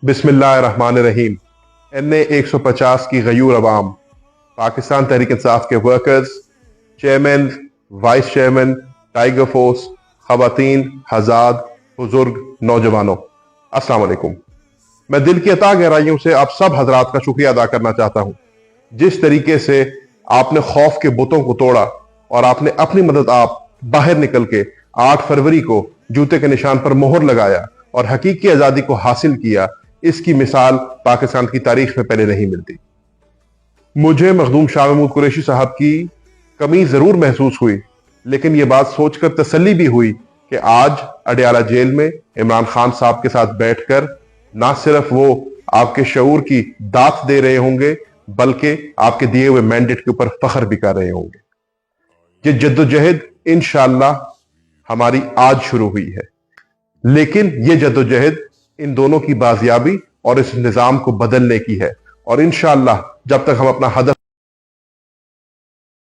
بسم اللہ الرحمن الرحیم۔ NA 150 کی غیور عوام، پاکستان تحریک انصاف کے workers, chairman, vice chairman, tiger force, خواتین، حضرات، بزرگ، نوجوانوں، السلام علیکم۔ میں دل کی اتھاہ گہرائیوں سے آپ سب حضرات کا شکریہ ادا کرنا چاہتا ہوں۔ جس طریقے سے آپ نے خوف کے بتوں کو توڑا اور آپ نے اپنی مدد آپ باہر نکل کے 8 فروری کو جوتے کے نشان پر مہر لگایا اور حقیقی آزادی کو حاصل کیا، اس کی مثال پاکستان کی تاریخ میں پہلے نہیں ملتی۔ مجھے مخدوم شاہ محمود قریشی صاحب کی کمی ضرور محسوس ہوئی، لیکن یہ بات سوچ کر تسلی بھی ہوئی کہ آج اڈیالہ جیل میں عمران خان صاحب کے ساتھ بیٹھ کر نہ صرف وہ آپ کے شعور کی داد دے رہے ہوں گے، بلکہ آپ کے دیے ہوئے مینڈیٹ کے اوپر فخر بھی کر رہے ہوں گے۔ یہ جدوجہد انشاءاللہ ہماری آج شروع ہوئی ہے، لیکن یہ جدوجہد ان دونوں کی بازیابی اور اس نظام کو بدلنے کی ہے، اور انشاءاللہ جب تک ہم اپنا ہدف